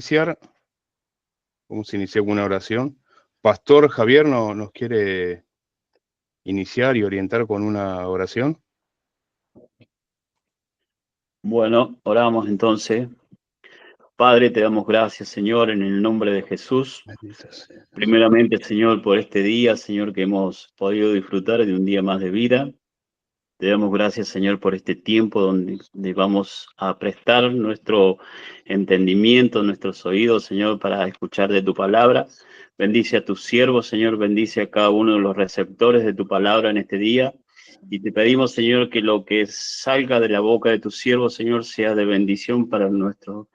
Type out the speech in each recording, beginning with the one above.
Iniciar, vamos a iniciar con una oración. Pastor Javier nos quiere iniciar y orientar con una oración. Bueno, oramos entonces. Padre, te damos gracias, Señor, en el nombre de Jesús. Primeramente, Señor, por este día, Señor, que hemos podido disfrutar de un día más de vida. Te damos gracias, Señor, por este tiempo donde vamos a prestar nuestro entendimiento, nuestros oídos, Señor, para escuchar de tu palabra. Bendice a tus siervos, Señor, bendice a cada uno de los receptores de tu palabra en este día. Y te pedimos, Señor, que lo que salga de la boca de tus siervos, Señor, sea de bendición para nuestro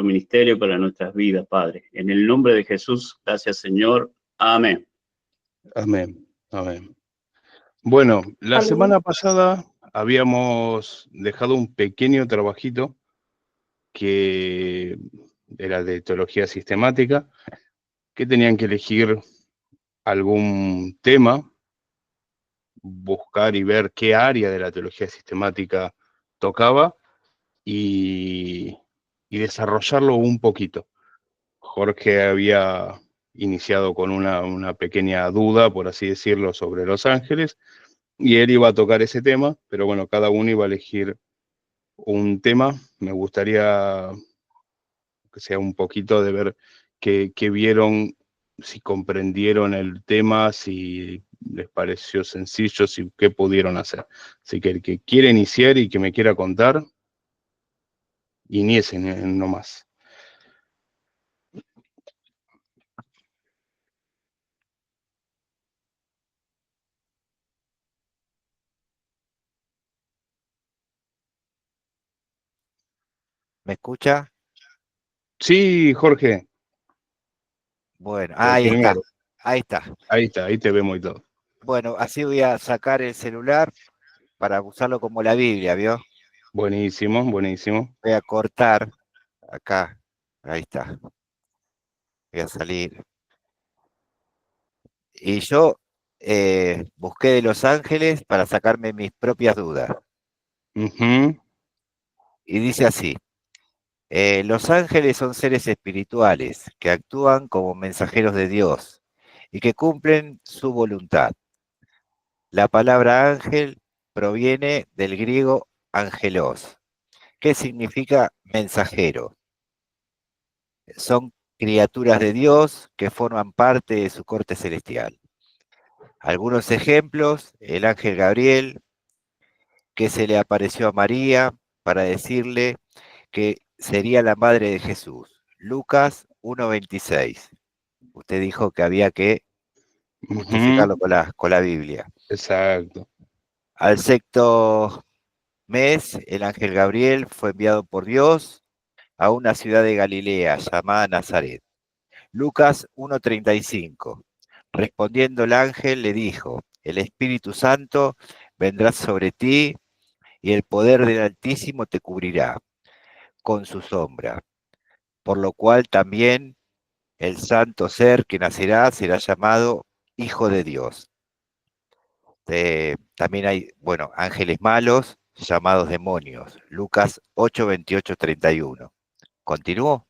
ministerio, para nuestras vidas, Padre. En el nombre de Jesús, gracias, Señor. Amén. Amén, amén. Bueno, la semana pasada habíamos dejado un pequeño trabajito que era de teología sistemática, que tenían que elegir algún tema, buscar y ver qué área de la teología sistemática tocaba y desarrollarlo un poquito. Jorge había iniciado con una pequeña duda, por así decirlo, sobre los ángeles, y él iba a tocar ese tema, pero bueno, cada uno iba a elegir un tema. Me gustaría que sea un poquito de ver qué vieron, si comprendieron el tema, si les pareció sencillo, si qué pudieron hacer. Así que el que quiere iniciar y que me quiera contar, inicien nomás. ¿Me escucha? Sí, Jorge, Bueno, el ahí está, primero. ahí está. Ahí está, ahí te vemos y todo. Bueno, así voy a sacar el celular para usarlo como la Biblia, ¿vio? Buenísimo, buenísimo. Voy a cortar acá, ahí está. Voy a salir. Y yo busqué de Los Ángeles para sacarme mis propias dudas. Ujú. Y dice así, los ángeles son seres espirituales que actúan como mensajeros de Dios y que cumplen su voluntad. La palabra ángel proviene del griego angelos, que significa mensajero. Son criaturas de Dios que forman parte de su corte celestial. Algunos ejemplos, el ángel Gabriel, que se le apareció a María para decirle que sería la madre de Jesús. Lucas 1:26. Usted dijo que había que justificarlo Ujú. con la Biblia. Exacto. Al sexto mes, el ángel Gabriel fue enviado por Dios a una ciudad de Galilea llamada Nazaret. Lucas 1:35. Respondiendo el ángel le dijo, el Espíritu Santo vendrá sobre ti y el poder del Altísimo te cubrirá con su sombra, por lo cual también el santo ser que nacerá será llamado Hijo de Dios. También hay, bueno, ángeles malos llamados demonios. Lucas 8:28-31. ¿Continúo?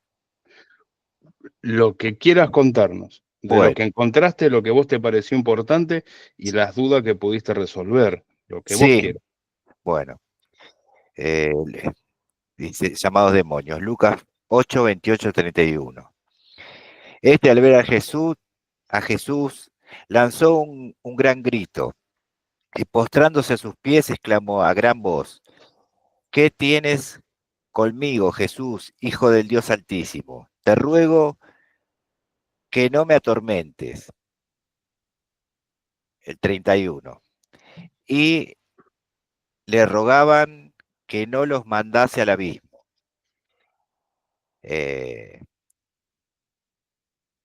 Lo que quieras contarnos, de lo Bueno, que encontraste, lo que vos te pareció importante y las dudas que pudiste resolver, lo que vos sí, quieras. bueno. eh, Dice, llamados demonios. Lucas 8:28-31. Este al ver a Jesús lanzó un gran grito y postrándose a sus pies exclamó a gran voz, ¿qué tienes conmigo, Jesús, Hijo del Dios Altísimo? Te ruego que no me atormentes. El 31. Y le rogaban que no los mandase al abismo.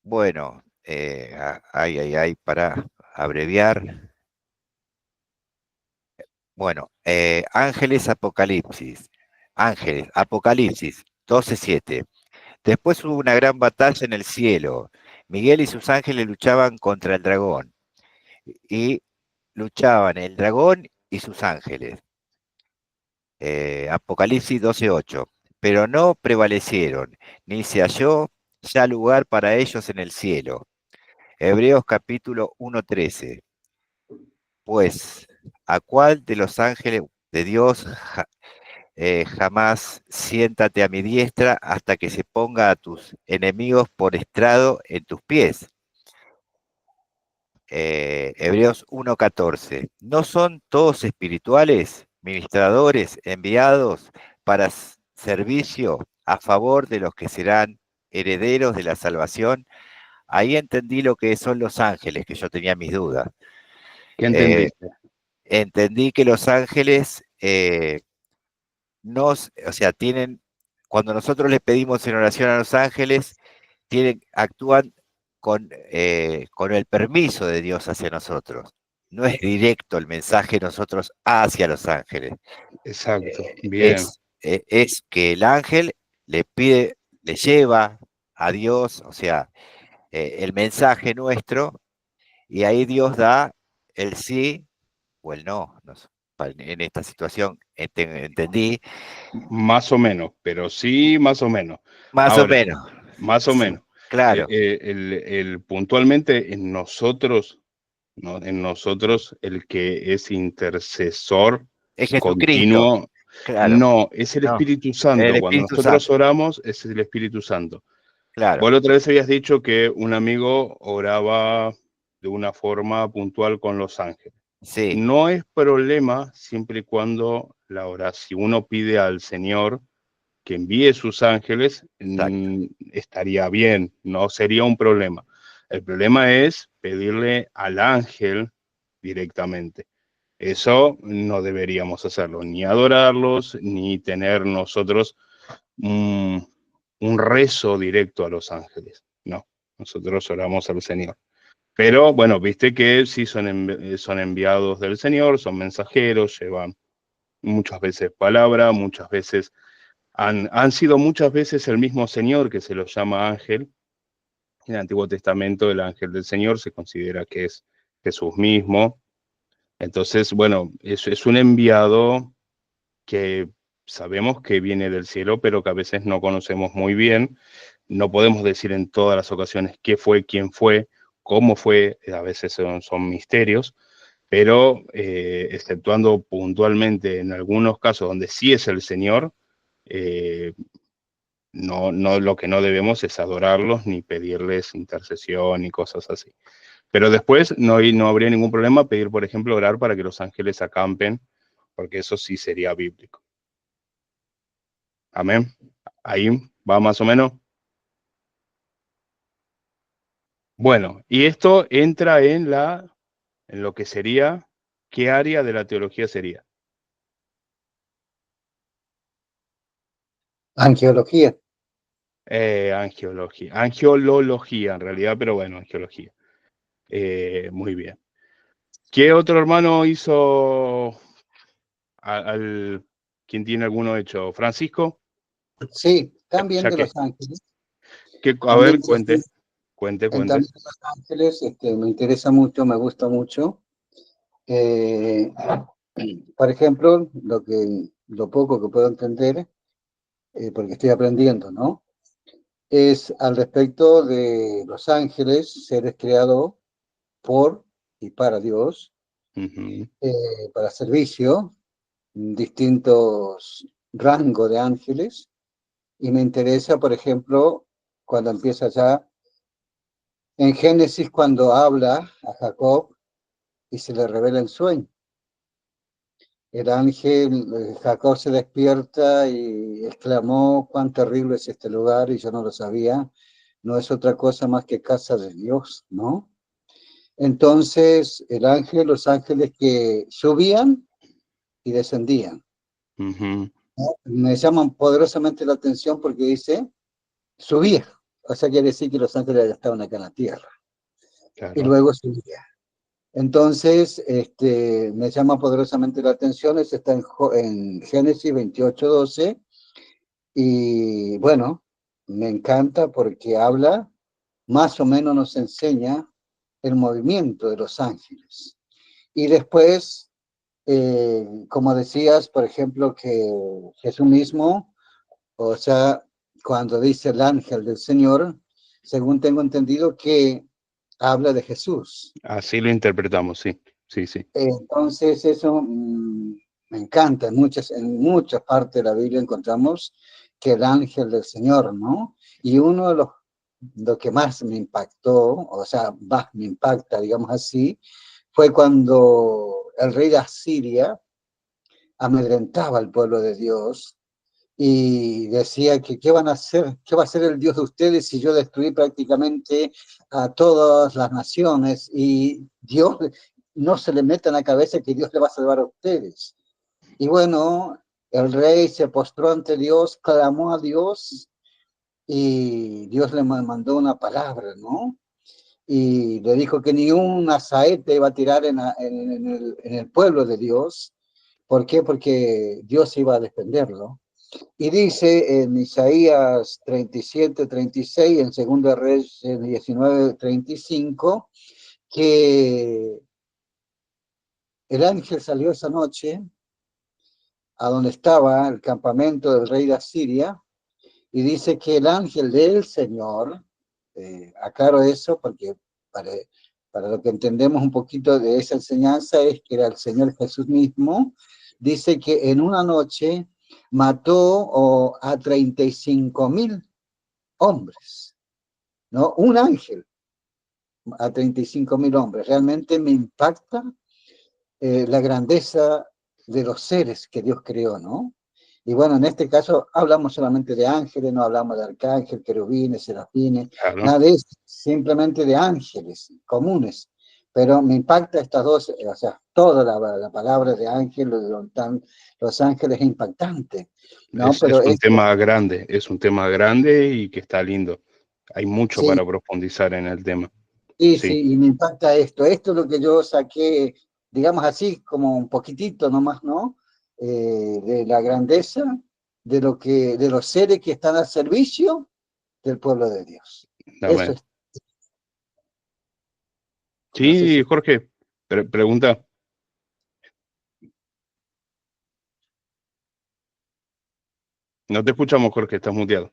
Bueno, para abreviar. Bueno, Ángeles, Apocalipsis 12:7. Después hubo una gran batalla en el cielo. Miguel y sus ángeles luchaban contra el dragón. Y luchaban el dragón y sus ángeles. Apocalipsis 12:8. pero no prevalecieron, ni se halló ya lugar para ellos en el cielo. Hebreos capítulo 1:13. Pues, ¿a cuál de los ángeles de Dios jamás siéntate a mi diestra hasta que se ponga a tus enemigos por estrado en tus pies? Hebreos 1:14. ¿No son todos espirituales, ministradores, enviados para servicio a favor de los que serán herederos de la salvación? Ahí entendí lo que son los ángeles, que yo tenía mis dudas. ¿Qué Eh, entendiste? entendí que los ángeles o sea, cuando nosotros les pedimos en oración a los ángeles, actúan con el permiso de Dios hacia nosotros. No es directo el mensaje de nosotros hacia los ángeles. Exacto, bien. Es que el ángel le lleva a Dios, o sea, el mensaje nuestro, y ahí Dios da el sí o el no. En esta situación entendí. Más o menos, pero sí, más o menos. Más o Ahora, menos. más o menos. Claro. Puntualmente en nosotros, ¿no? En nosotros, el que es intercesor Es Jesucristo. continuo, Claro. no, es el No, Espíritu el Santo. Cuando Espíritu nosotros Santo. oramos, es el Espíritu Santo. Claro. Vos la otra vez habías dicho que un amigo oraba de una forma puntual con los ángeles. Sí. No es problema siempre y cuando la oración, uno pide al Señor que envíe sus ángeles, estaría bien, no sería un problema. El problema es pedirle al ángel directamente. Eso no deberíamos hacerlo, ni adorarlos, ni tener nosotros un rezo directo a los ángeles. No, nosotros oramos al Señor. Pero bueno, viste que sí son enviados del Señor, son mensajeros, llevan muchas veces palabra, muchas veces han sido muchas veces el mismo Señor que se lo llama ángel. En el Antiguo Testamento el ángel del Señor se considera que es Jesús mismo. Entonces, bueno, es un enviado que sabemos que viene del cielo, pero que a veces no conocemos muy bien. No podemos decir en todas las ocasiones qué fue, quién fue, cómo fue, a veces son misterios, pero exceptuando puntualmente en algunos casos donde sí es el Señor, no, lo que no debemos es adorarlos ni pedirles intercesión y cosas así. Pero después no habría ningún problema pedir, por ejemplo, orar para que los ángeles acampen, porque eso sí sería bíblico. Amén. Ahí va más o menos. Bueno, y esto entra en lo que sería, ¿qué área de la teología sería? Angiología. Angiología en realidad, pero bueno, angiología. Muy bien. ¿Qué otro hermano hizo ¿quién tiene alguno hecho? ¿Francisco? Sí, también Ya de que, Los Ángeles. a ver, También, cuente. también de Los Ángeles, me interesa mucho, me gusta mucho. Por ejemplo, lo poco que puedo entender, porque estoy aprendiendo, ¿no? Es al respecto de los ángeles, seres creados por y para Dios, para servicio, distintos rangos de ángeles, y me interesa, por ejemplo, cuando empieza ya en Génesis, cuando habla a Jacob y se le revela el sueño. El ángel, Jacob se despierta y exclamó, cuán terrible es este lugar, y yo no lo sabía, no es otra cosa más que casa de Dios, ¿no? Entonces, los ángeles que subían y descendían, ¿no? Me llaman poderosamente la atención porque dice, subía, o sea, quiere decir que los ángeles ya estaban acá en la tierra, Claro. y luego subía. Entonces, me llama poderosamente la atención, eso está en Génesis 28:12, y bueno, me encanta porque habla, más o menos nos enseña el movimiento de los ángeles. Y después, como decías, por ejemplo, que Jesús mismo O sea, cuando dice el ángel del Señor, según tengo entendido que habla de Jesús. Así lo interpretamos, sí, sí, sí. Entonces eso me encanta. En muchas partes de la Biblia encontramos que el ángel del Señor, ¿no? Y uno de lo que más me impactó, o sea, más me impacta, digamos así, fue cuando el rey de Asiria amedrentaba al pueblo de Dios y decía que qué van a hacer, qué va a hacer el Dios de ustedes si yo destruí prácticamente a todas las naciones y Dios no se le meta en la cabeza que Dios le va a salvar a ustedes. Y bueno, el rey se postró ante Dios, clamó a Dios y Dios le mandó una palabra, ¿no? Y le dijo que ni una saeta iba a tirar en el pueblo de Dios. ¿Por qué? Porque Dios iba a defenderlo. Y dice en Isaías 37, 36, en 2 Reyes 19, 35, que el ángel salió esa noche a donde estaba el campamento del rey de Asiria, y dice que el ángel del Señor, aclaro eso porque para, para lo que entendemos un poquito de esa enseñanza es que era el Señor Jesús mismo, dice que en una noche mató a 35,000 hombres, ¿no? Un ángel a 35,000 hombres. Realmente me impacta la grandeza de los seres que Dios creó, ¿no? Y bueno, en este caso hablamos solamente de ángeles, no hablamos de arcángeles, querubines, serafines, Claro. nada de eso, simplemente de ángeles comunes. Pero me impacta estas dos, o sea, toda la palabra de ángel, los ángeles es impactante, ¿no? Es Pero un tema grande, es un tema grande y que está lindo. Hay mucho sí, para profundizar en el tema. sí, Sí, sí, y me impacta esto. Esto es lo que yo saqué, digamos así, como un poquitito nomás, ¿no? De la grandeza de los seres que están al servicio del pueblo de Dios. Eso dame. es, no sé Sí, si... Jorge, pregunta. No te escuchamos, Jorge, estás muteado.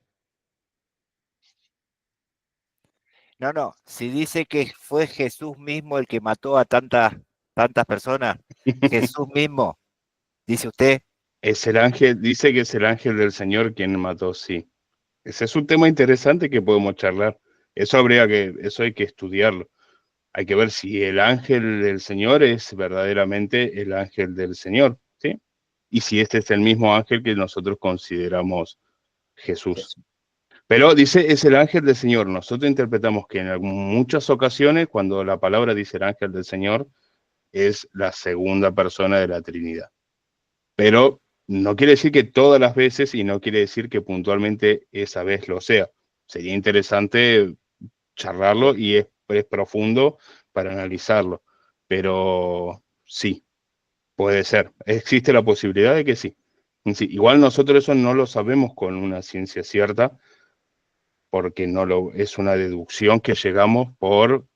No, no, si dice que fue Jesús mismo el que mató a tantas personas, Jesús mismo, dice usted. Es el ángel, dice que es el ángel del Señor quien mató, sí. Ese es un tema interesante que podemos charlar. Eso hay que estudiarlo. Hay que ver si el ángel del Señor es verdaderamente el ángel del Señor, ¿sí? Y si este es el mismo ángel que nosotros consideramos Jesús. Pero dice, es el ángel del Señor. Nosotros interpretamos que en muchas ocasiones, cuando la palabra dice el ángel del Señor, es la segunda persona de la Trinidad. Pero no quiere decir que todas las veces y no quiere decir que puntualmente esa vez lo sea. Sería interesante charlarlo y es profundo para analizarlo. Pero sí, puede ser. Existe la posibilidad de que sí. Sí, igual nosotros eso no lo sabemos con una ciencia cierta, porque es una deducción que llegamos por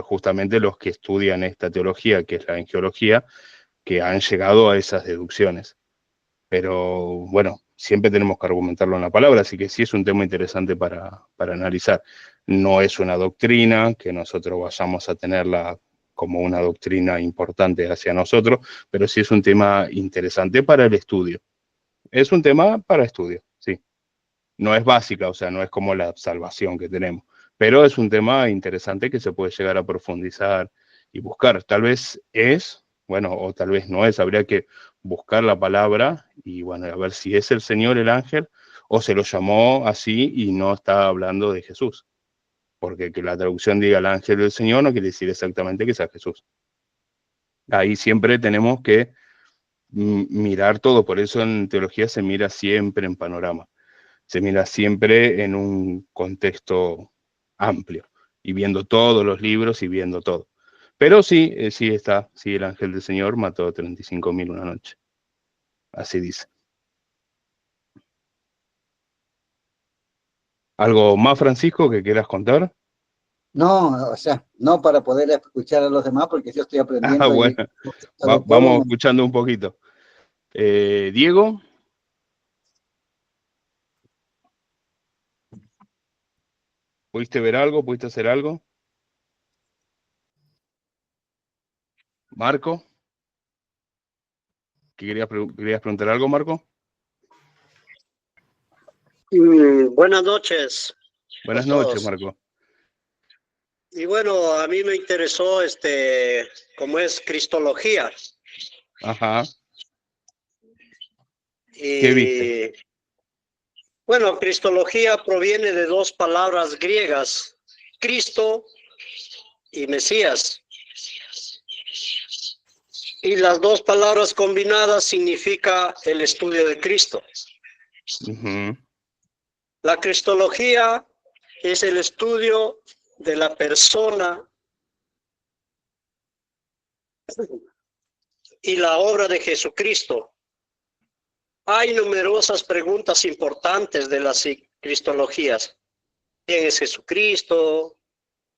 justamente los que estudian esta teología, que es la angiología, que han llegado a esas deducciones. Pero bueno, siempre tenemos que argumentarlo en la palabra, así que sí es un tema interesante para analizar. No es una doctrina que nosotros vayamos a tenerla como una doctrina importante hacia nosotros, pero sí es un tema interesante para el estudio. Es un tema para estudio, sí. No es básica, o sea, no es como la salvación que tenemos, pero es un tema interesante que se puede llegar a profundizar y buscar. Tal vez es, bueno, o tal vez no es, habría que buscar la palabra y bueno, a ver si es el Señor el ángel o se lo llamó así y no está hablando de Jesús, porque que la traducción diga el ángel del Señor no quiere decir exactamente que sea Jesús. Ahí siempre tenemos que mirar todo, por eso en teología se mira siempre en panorama, se mira siempre en un contexto amplio y viendo todos los libros y viendo todo. Pero sí, sí está, sí, el ángel del Señor mató a 35,000 una noche. Así dice. ¿Algo más, Francisco, que quieras contar? No, o sea, no para poder escuchar a los demás porque yo estoy Ah, aprendiendo bueno, y sobre todo vamos escuchando un poquito. Diego. ¿Pudiste ver algo? ¿Pudiste hacer algo? Marco, ¿querías preguntar algo, Marco? Buenas noches Buenas a noches, todos. Marco. Y bueno, a mí me interesó cómo es Cristología. Ajá. ¿Qué viste? Y bueno, Cristología proviene de dos palabras griegas, Cristo y Mesías. Y las dos palabras combinadas significa el estudio de Cristo. Ujú. La Cristología es el estudio de la persona y la obra de Jesucristo. Hay numerosas preguntas importantes de las cristologías. ¿Quién es Jesucristo?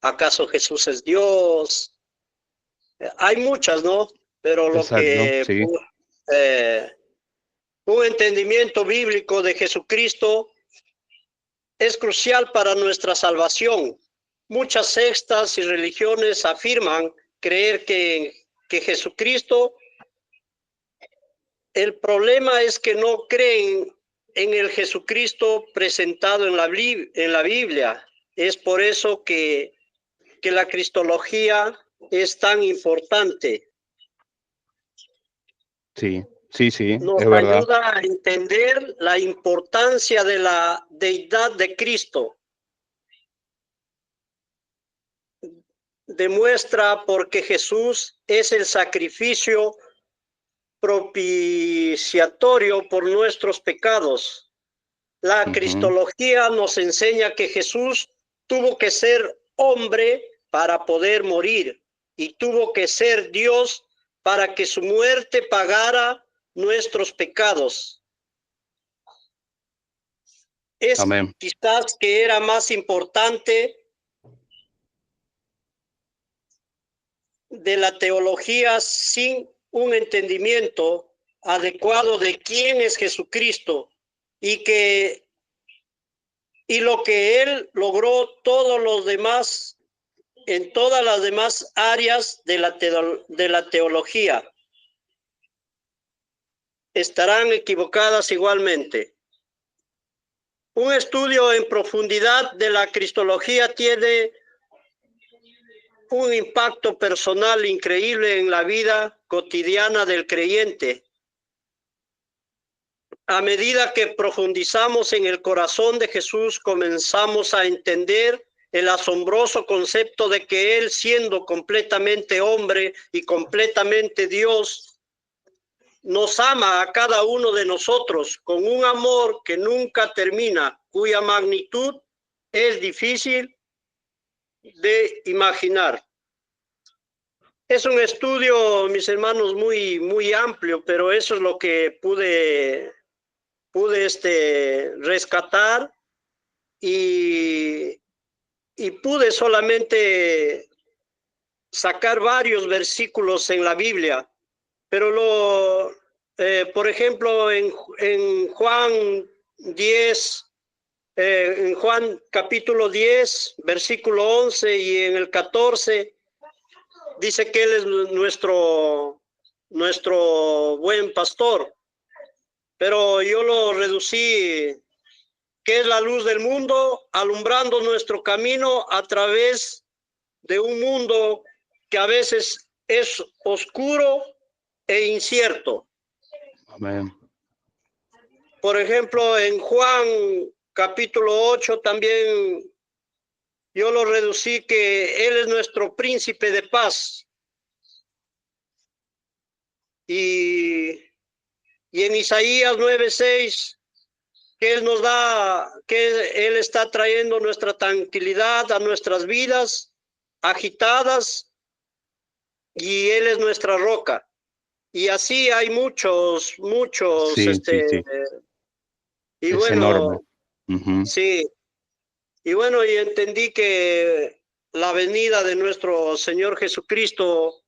¿Acaso Jesús es Dios? Hay muchas, ¿no? Pero lo Exacto, que sí. un entendimiento bíblico de Jesucristo es crucial para nuestra salvación. Muchas sectas y religiones afirman creer que Jesucristo. El problema es que no creen en el Jesucristo presentado en la Biblia. Es por eso que la cristología es tan importante. Sí, sí, sí, Nos es verdad. ayuda a entender la importancia de la deidad de Cristo. Demuestra porque Jesús es el sacrificio propiciatorio por nuestros pecados. La cristología nos enseña que Jesús tuvo que ser hombre para poder morir y tuvo que ser Dios para que su muerte pagara nuestros pecados. Es Amén. quizás que era más importante de la teología sin un entendimiento adecuado de quién es Jesucristo y lo que él logró todos los demás en todas las demás áreas de la teología. Estarán equivocadas igualmente. Un estudio en profundidad de la cristología tiene un impacto personal increíble en la vida cotidiana del creyente. A medida que profundizamos en el corazón de Jesús, comenzamos a entender el asombroso concepto de que Él, siendo completamente hombre y completamente Dios, nos ama a cada uno de nosotros con un amor que nunca termina, cuya magnitud es difícil de imaginar. Es un estudio, mis hermanos, muy amplio, pero eso es lo que pude rescatar y pude solamente sacar varios versículos en la Biblia, pero por ejemplo, en Juan 10, en Juan capítulo 10, versículo 11 y en el 14, dice que Él es nuestro buen pastor, pero yo lo reducí, que es la luz del mundo, alumbrando nuestro camino a través de un mundo que a veces es oscuro e incierto. Amén. Por ejemplo, en Juan capítulo 8 también yo lo reducí que Él es nuestro príncipe de paz. Y en Isaías 9:6, que Él nos da, que Él está trayendo nuestra tranquilidad a nuestras vidas agitadas y Él es nuestra roca. Y así hay muchos, Sí, sí, sí. y Es enorme. bueno, sí, y bueno, y entendí que la venida de nuestro Señor Jesucristo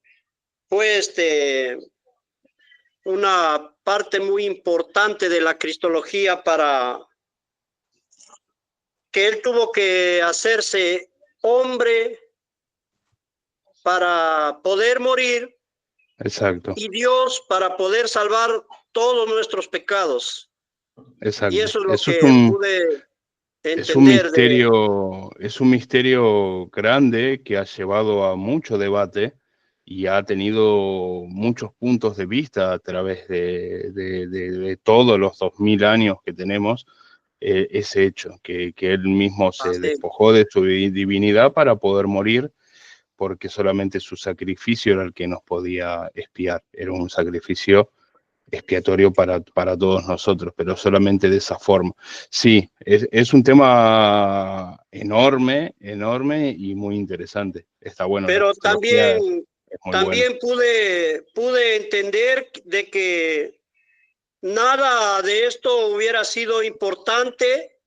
fue una parte muy importante de la cristología para que él tuvo que hacerse hombre para poder morir. Exacto. Y Dios para poder salvar todos nuestros pecados. Exacto. Y eso es lo Eso que pude entender. Es un misterio grande que ha llevado a mucho debate y ha tenido muchos puntos de vista a través de todos los 2000 años que tenemos, ese hecho, que él mismo se despojó de su divinidad para poder morir, porque solamente su sacrificio era el que nos podía expiar, era un sacrificio expiatorio para todos nosotros, pero solamente de esa forma. Sí, es un tema enorme, enorme y muy interesante. Está bueno. Pero también bueno. pude entender de que nada de esto hubiera sido importante,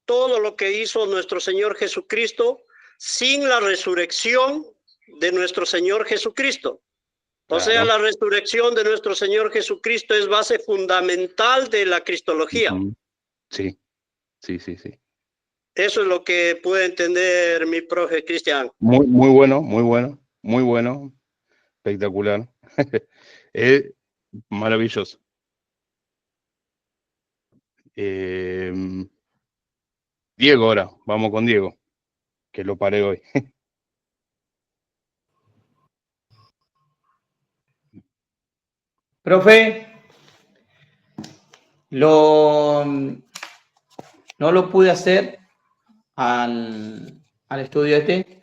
todo lo que hizo nuestro Señor Jesucristo, sin la resurrección de nuestro Señor Jesucristo. O sea, la resurrección de nuestro Señor Jesucristo es base fundamental de la cristología. Sí. Eso es lo que puede entender mi profe Cristian. Muy bueno. Espectacular. Es maravilloso. Diego, ahora, vamos con Diego, que lo paré hoy. Profe, no lo pude hacer al estudio este.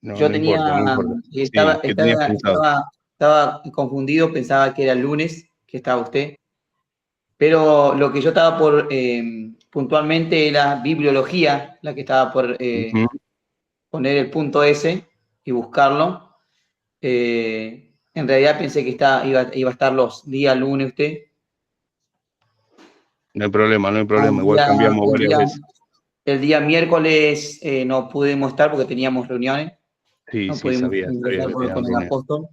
Yo tenía, no importa. estaba confundido, pensaba que era el lunes que estaba usted, pero lo que yo estaba por, puntualmente era bibliología, la que estaba por poner el punto S y buscarlo. En realidad pensé que iba a estar los días lunes usted. No hay problema, igual cambiamos varias veces. El día miércoles no pudimos estar porque teníamos reuniones. Sí, no pudimos sabía con el apóstol.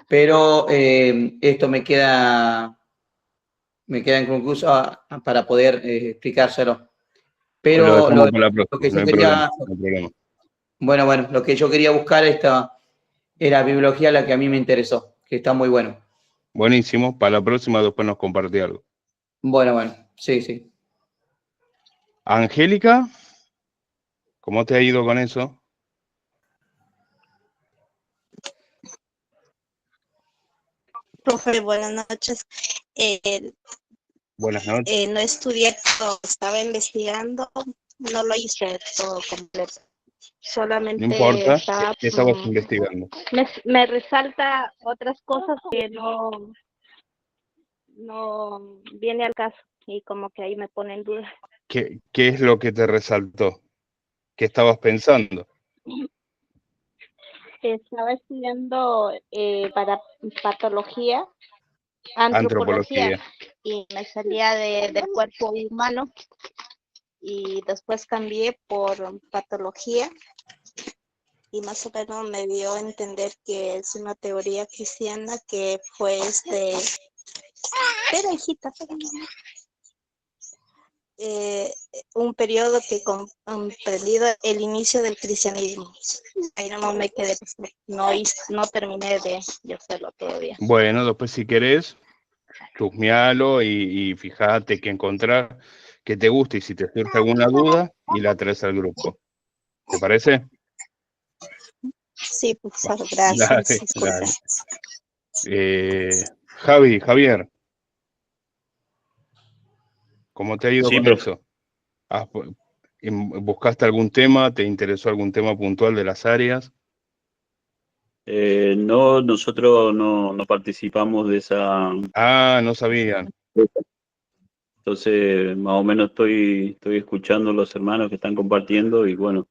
Pero esto me queda inconcluso para poder explicárselo. Pero lo que yo quería... Bueno, lo que yo quería buscar era bibliología, la que a mí me interesó, que está muy bueno. Buenísimo, para la próxima después nos compartí algo. Bueno, sí. Angélica, ¿cómo te ha ido con eso? Profe, buenas noches. Buenas noches. No estudié todo, estaba investigando, no lo hice todo completo. Solamente no importa, ¿qué estabas investigando? Me resalta otras cosas que no viene al caso y como que ahí me pone en duda. ¿Qué es lo que te resaltó? ¿Qué estabas pensando? Estaba estudiando para patología, Antropología. y me salía del cuerpo humano y después cambié por patología y más o menos me dio a entender que es una teoría cristiana que fue un periodo que comprendido el inicio del cristianismo. Ahí no me quedé, no terminé de hacerlo todavía. Bueno, después si querés, chusmealo y fíjate que encontrar que te guste y si te surge alguna duda y la traes al grupo. ¿Te parece? Sí, profesor, gracias. Dale. Javier, ¿cómo te ha ido con eso? ¿Buscaste algún tema? ¿Te interesó algún tema puntual de las áreas? No, nosotros no participamos de esa... no sabían. Entonces, más o menos estoy escuchando a los hermanos que están compartiendo y bueno,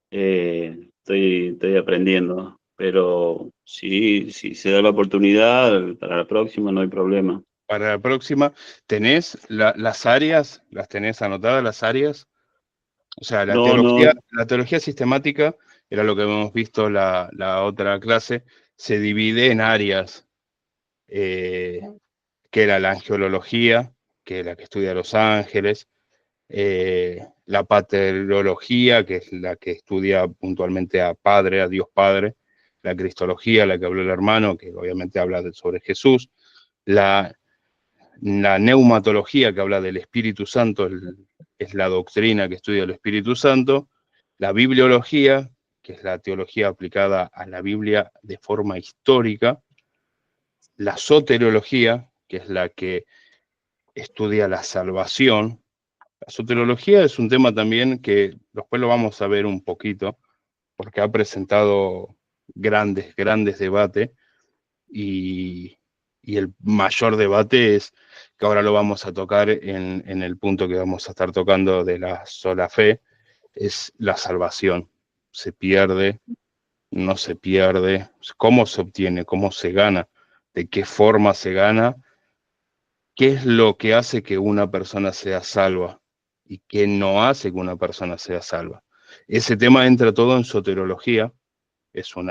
estoy aprendiendo. Pero sí, si se da la oportunidad, para la próxima no hay problema. Para la próxima, ¿tenés las áreas? ¿Las tenés anotadas las áreas? O sea, la teología sistemática, era lo que hemos visto la otra clase, se divide en áreas, que era la angelología, que es la que estudia los ángeles, la paterología, que es la que estudia puntualmente a Padre, a Dios Padre, la cristología, la que habló el hermano, que obviamente habla sobre Jesús, la neumatología, que habla del Espíritu Santo, es la doctrina que estudia el Espíritu Santo, la bibliología, que es la teología aplicada a la Biblia de forma histórica, la soteriología, que es la que estudia la salvación. La soteriología es un tema también que después lo vamos a ver un poquito, porque ha presentado grandes debates, y el mayor debate es, que ahora lo vamos a tocar en el punto que vamos a estar tocando de la sola fe, es la salvación. ¿Se pierde? ¿No se pierde? ¿Cómo se obtiene? ¿Cómo se gana? ¿De qué forma se gana? ¿Qué es lo que hace que una persona sea salva? ¿Y qué no hace que una persona sea salva? Ese tema entra todo en soteriología. Es un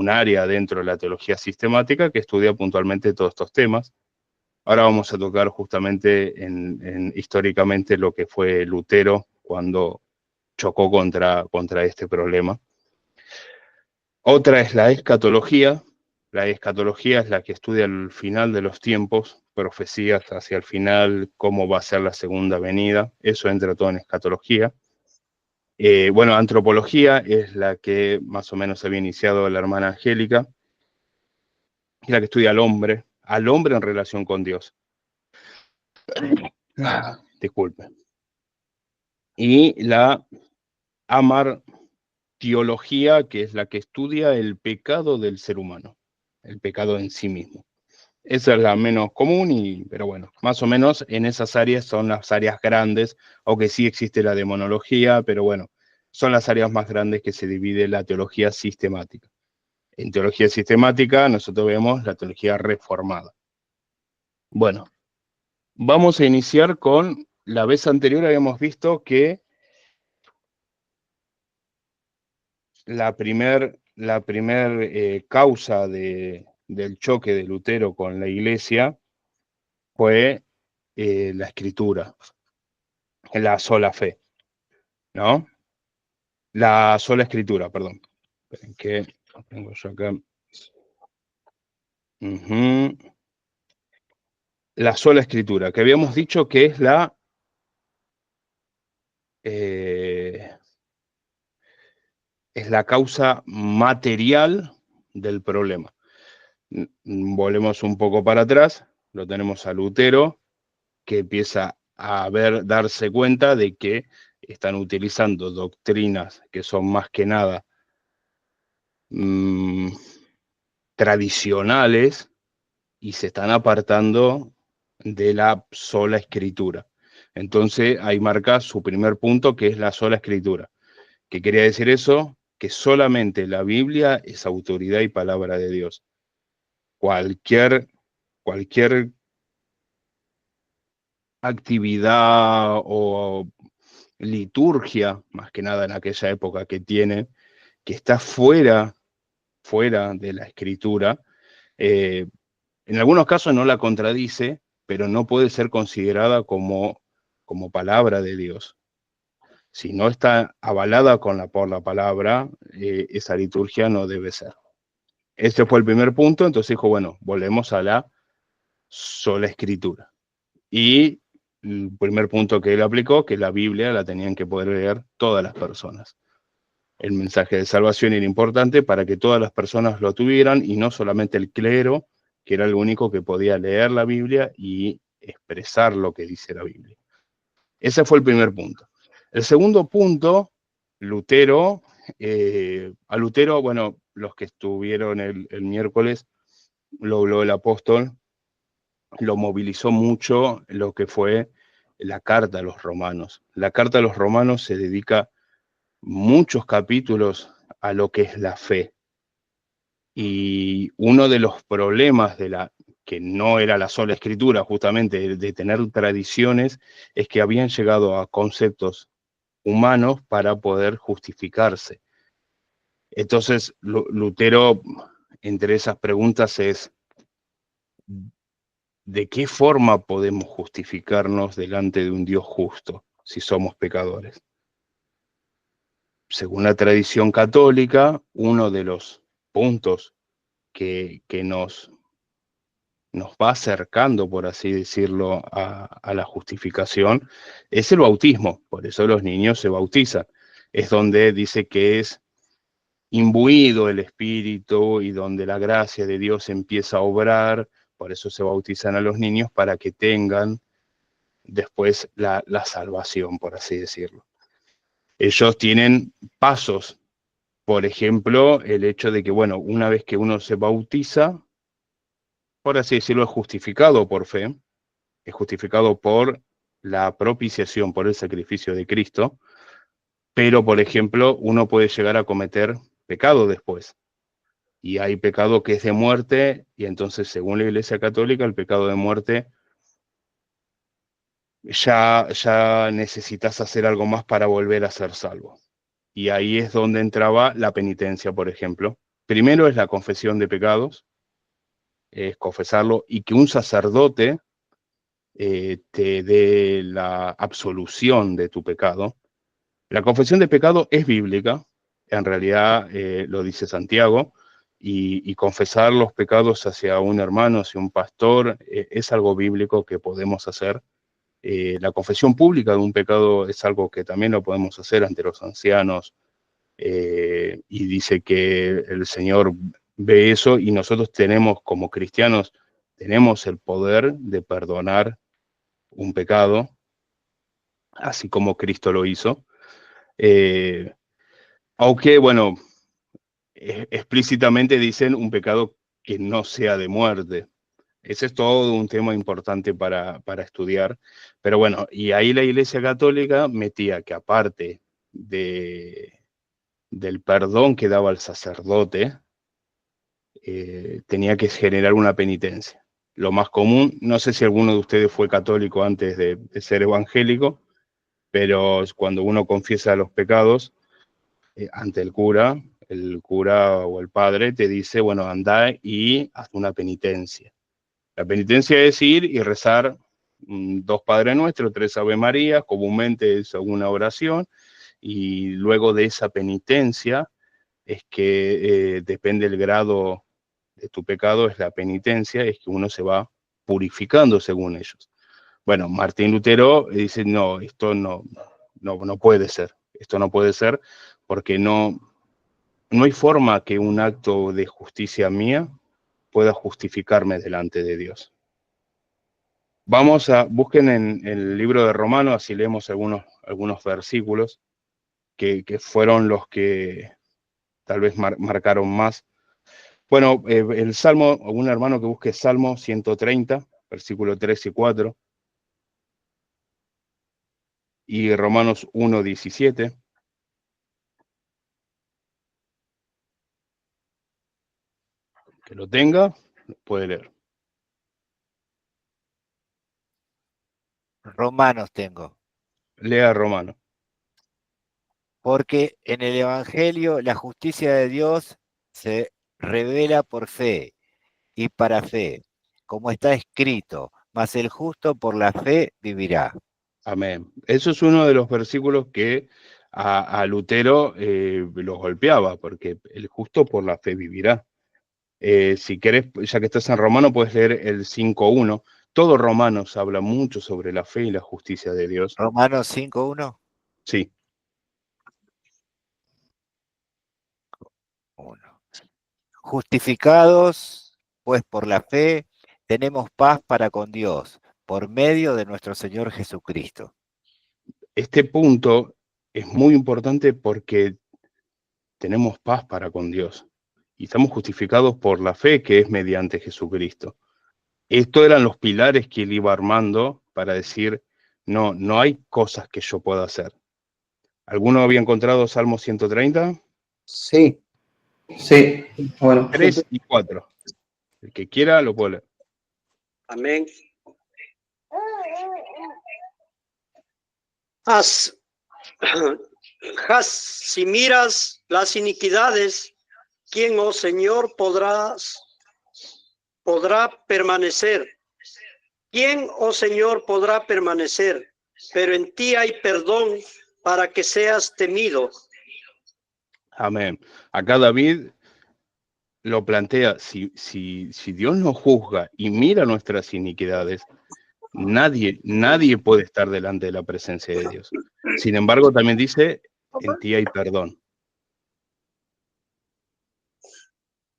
área dentro de la teología sistemática que estudia puntualmente todos estos temas. Ahora vamos a tocar justamente históricamente lo que fue Lutero cuando chocó contra este problema. Otra es la escatología. La escatología es la que estudia el final de los tiempos, profecías hacia el final, cómo va a ser la segunda venida. Eso entra todo en escatología. Bueno, antropología es la que más o menos había iniciado la hermana Angélica, es la que estudia al hombre en relación con Dios. Disculpe. Y la amartiología, que es la que estudia el pecado del ser humano, el pecado en sí mismo. Esa es la menos común, pero bueno, más o menos en esas áreas son las áreas grandes, aunque sí existe la demonología, pero bueno, son las áreas más grandes que se divide la teología sistemática. En teología sistemática nosotros vemos la teología reformada. Bueno, vamos a iniciar con, la vez anterior habíamos visto que la primer causa del choque de Lutero con la Iglesia fue la Escritura, la sola fe, ¿no? La sola Escritura, perdón. Esperen que lo tengo yo acá. La sola Escritura, que habíamos dicho que es la causa material del problema. Volvemos un poco para atrás, lo tenemos a Lutero, que empieza a darse cuenta de que están utilizando doctrinas que son más que nada tradicionales y se están apartando de la sola Escritura. Entonces ahí marca su primer punto, que es la sola Escritura. ¿Qué quería decir eso? Que solamente la Biblia es autoridad y palabra de Dios. Cualquier actividad o liturgia, más que nada en aquella época que tienen, que está fuera de la Escritura, en algunos casos no la contradice, pero no puede ser considerada como palabra de Dios. Si no está avalada por la palabra, esa liturgia no debe ser. Este fue el primer punto, entonces dijo, bueno, volvemos a la sola Escritura. Y el primer punto que él aplicó, que la Biblia la tenían que poder leer todas las personas. El mensaje de salvación era importante para que todas las personas lo tuvieran y no solamente el clero, que era el único que podía leer la Biblia y expresar lo que dice la Biblia. Ese fue el primer punto. El segundo punto, Lutero, a Lutero, bueno, los que estuvieron el miércoles, lo habló el apóstol, lo movilizó mucho lo que fue la carta a los romanos. La carta a los romanos se dedica muchos capítulos a lo que es la fe. Y uno de los problemas que no era la sola Escritura, justamente de tener tradiciones, es que habían llegado a conceptos humanos para poder justificarse. Entonces, Lutero, entre esas preguntas es, ¿de qué forma podemos justificarnos delante de un Dios justo si somos pecadores? según la tradición católica, uno de los puntos que nos va acercando, por así decirlo, a la justificación, es el bautismo. Por eso los niños se bautizan. Es donde dice que es imbuido el Espíritu y donde la gracia de Dios empieza a obrar. Por eso se bautizan a los niños, para que tengan después la salvación, por así decirlo. Ellos tienen pasos. Por ejemplo, el hecho de que, bueno, una vez que uno se bautiza, por así decirlo, es justificado por fe, es justificado por la propiciación, por el sacrificio de Cristo, pero, por ejemplo, uno puede llegar a cometer pecado después. Y hay pecado que es de muerte, y entonces, según la Iglesia Católica, el pecado de muerte ya necesitas hacer algo más para volver a ser salvo. Y ahí es donde entraba la penitencia, por ejemplo. Primero es la confesión de pecados, es confesarlo, y que un sacerdote te dé la absolución de tu pecado. La confesión de pecado es bíblica, en realidad lo dice Santiago, y confesar los pecados hacia un hermano, hacia un pastor, es algo bíblico que podemos hacer. La confesión pública de un pecado es algo que también lo podemos hacer ante los ancianos, y dice que el Señor ve eso, y nosotros tenemos, como cristianos, tenemos el poder de perdonar un pecado, así como Cristo lo hizo. Aunque, bueno, explícitamente dicen un pecado que no sea de muerte. Ese es todo un tema importante para estudiar. Pero bueno, y ahí la Iglesia Católica metía que, aparte del perdón que daba el sacerdote, tenía que generar una penitencia. Lo más común, no sé si alguno de ustedes fue católico antes de ser evangélico, pero cuando uno confiesa los pecados ante el cura o el padre te dice, bueno, anda y haz una penitencia. La penitencia es ir y rezar 2 Padre Nuestro, 3 Ave María, comúnmente es una oración, y luego de esa penitencia es que depende el grado de tu pecado, es la penitencia, es que uno se va purificando según ellos. Bueno, Martín Lutero dice, no, esto no puede ser, esto no puede ser, porque no hay forma que un acto de justicia mía pueda justificarme delante de Dios. Busquen en el libro de Romanos, así leemos algunos versículos que fueron los que tal vez marcaron más. Bueno, el Salmo, algún hermano que busque Salmo 130, versículo 3 y 4, y Romanos 1, 17. Que lo tenga, lo puede leer. Romanos tengo. Lea Romano. Porque en el Evangelio la justicia de Dios se revela por fe y para fe, como está escrito, mas el justo por la fe vivirá. Amén. Eso es uno de los versículos que a Lutero los golpeaba, porque el justo por la fe vivirá. Si querés, ya que estás en Romano, puedes leer el 5.1. Todo Romanos habla mucho sobre la fe y la justicia de Dios. Romanos 5.1. Sí. 1. Justificados, pues por la fe, tenemos paz para con Dios, por medio de nuestro Señor Jesucristo. Este punto es muy importante porque tenemos paz para con Dios y estamos justificados por la fe que es mediante Jesucristo. Estos eran los pilares que él iba armando para decir, no hay cosas que yo pueda hacer. ¿Alguno había encontrado Salmo 130? Sí. Sí, bueno. 3 y 4. El que quiera lo puede leer. Amén. Si miras las iniquidades, ¿quién, oh Señor, podrá permanecer? ¿Quién, oh Señor, podrá permanecer? Pero en ti hay perdón para que seas temido. Amén. Acá David lo plantea, si Dios nos juzga y mira nuestras iniquidades, nadie puede estar delante de la presencia de Dios. Sin embargo, también dice, en ti hay perdón.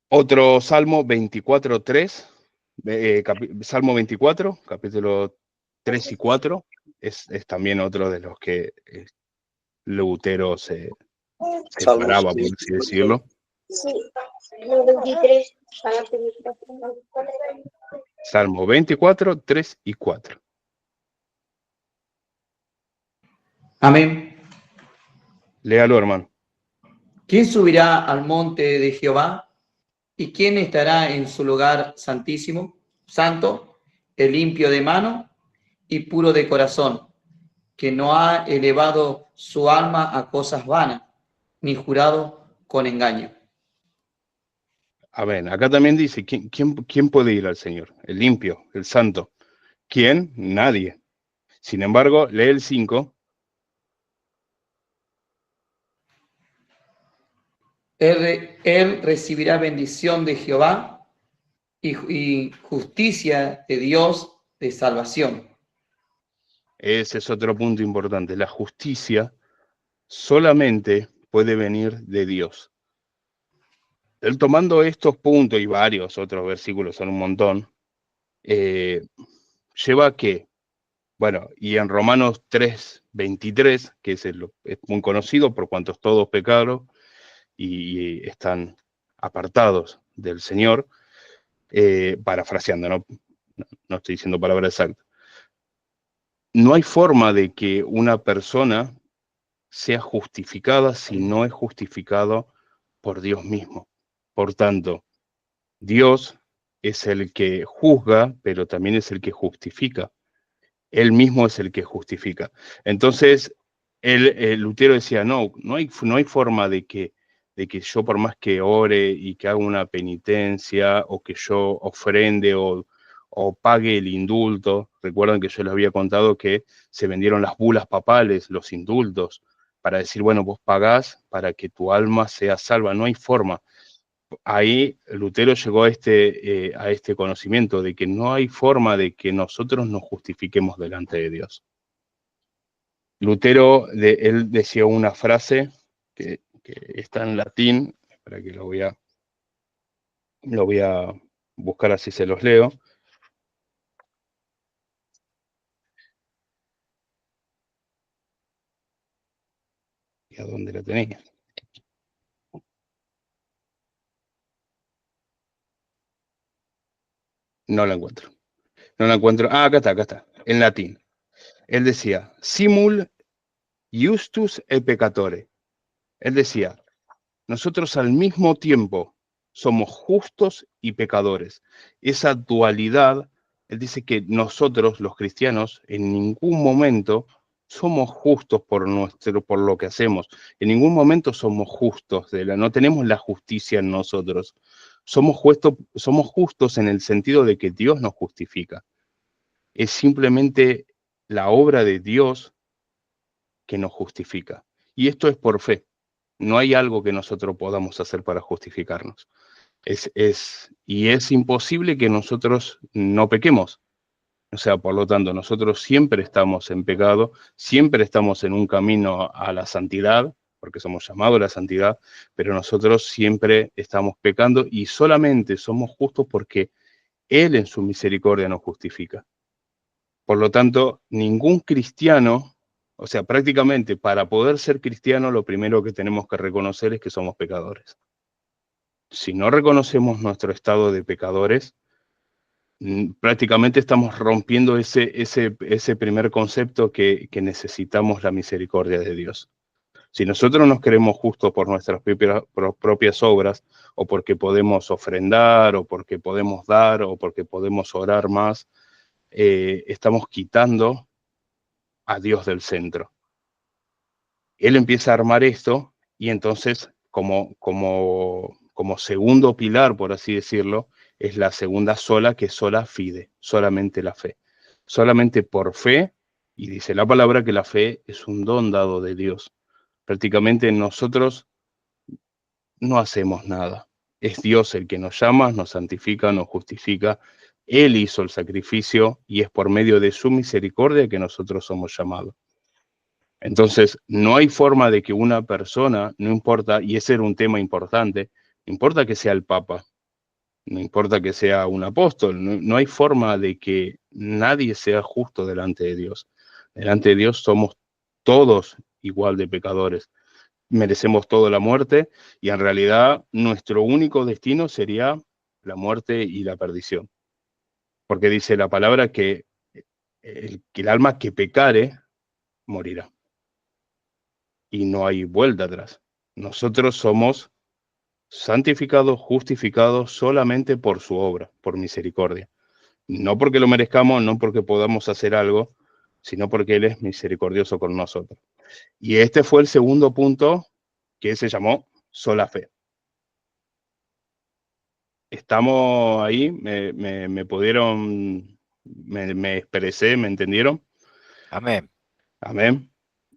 Otro Salmo 24:3, Salmo 24, capítulo 3 y 4, es también otro de los que Lutero se paraba, por así decirlo. Sí, 23. Salmo 24, 3 y 4. Amén. Léalo, hermano. ¿Quién subirá al monte de Jehová? ¿Y quién estará en su lugar santísimo? Santo, el limpio de mano y puro de corazón, que no ha elevado su alma a cosas vanas, ni jurado con engaño. Amén. Acá también dice, ¿quién puede ir al Señor? El limpio, el santo. ¿Quién? Nadie. Sin embargo, lee el 5. Él recibirá bendición de Jehová y justicia de Dios de salvación. Ese es otro punto importante. La justicia solamente puede venir de Dios. Él, tomando estos puntos y varios otros versículos, son un montón, lleva a que, bueno, y en Romanos 3:23, que es muy conocido por cuantos todos pecaron y están apartados del Señor, parafraseando, no estoy diciendo palabra exacta. No hay forma de que una persona sea justificada si no es justificado por Dios mismo. Por tanto, Dios es el que juzga, pero también es el que justifica. Él mismo es el que justifica. Entonces, Lutero decía, no hay forma de que yo, por más que ore y que haga una penitencia, o que yo ofrende o pague el indulto. Recuerdan que yo les había contado que se vendieron las bulas papales, los indultos, para decir, bueno, vos pagás para que tu alma sea salva. No hay forma. Ahí Lutero llegó a este conocimiento de que no hay forma de que nosotros nos justifiquemos delante de Dios. Lutero, él decía una frase que está en latín, para que lo voy a buscar, así se los leo. ¿Y a dónde la tenía? No la encuentro. Ah, acá está, en latín. Él decía, simul justus et peccatore. Él decía, nosotros al mismo tiempo somos justos y pecadores. Esa dualidad, él dice que nosotros, los cristianos, en ningún momento somos justos por lo que hacemos. En ningún momento somos justos, no tenemos la justicia en nosotros. Somos justos en el sentido de que Dios nos justifica. Es simplemente la obra de Dios que nos justifica. Y esto es por fe. No hay algo que nosotros podamos hacer para justificarnos. Y es imposible que nosotros no pequemos. O sea, por lo tanto, nosotros siempre estamos en pecado, siempre estamos en un camino a la santidad, porque somos llamados a la santidad, pero nosotros siempre estamos pecando y solamente somos justos porque Él en su misericordia nos justifica. Por lo tanto, ningún cristiano, o sea, prácticamente para poder ser cristiano, lo primero que tenemos que reconocer es que somos pecadores. Si no reconocemos nuestro estado de pecadores, prácticamente estamos rompiendo ese primer concepto que necesitamos la misericordia de Dios. Si nosotros nos creemos justos por nuestras propias obras, o porque podemos ofrendar, o porque podemos dar, o porque podemos orar más, estamos quitando a Dios del centro. Él empieza a armar esto, y entonces, como segundo pilar, por así decirlo, es la segunda sola, que es sola fide, solamente la fe. Solamente por fe, y dice la palabra que la fe es un don dado de Dios. Prácticamente nosotros no hacemos nada. Es Dios el que nos llama, nos santifica, nos justifica. Él hizo el sacrificio y es por medio de su misericordia que nosotros somos llamados. Entonces, no hay forma de que una persona, no importa, y ese era un tema importante, no importa que sea el Papa, no importa que sea un apóstol, no hay forma de que nadie sea justo delante de Dios. Delante de Dios somos todos igual de pecadores. Merecemos toda la muerte y en realidad nuestro único destino sería la muerte y la perdición. Porque dice la palabra que el alma que pecare morirá. Y no hay vuelta atrás. Nosotros somos santificados, justificados solamente por su obra, por misericordia. No porque lo merezcamos, no porque podamos hacer algo, sino porque Él es misericordioso con nosotros. Y este fue el segundo punto que se llamó sola fe. Estamos ahí, me pudieron, me expresé, me entendieron. Amén. Amén.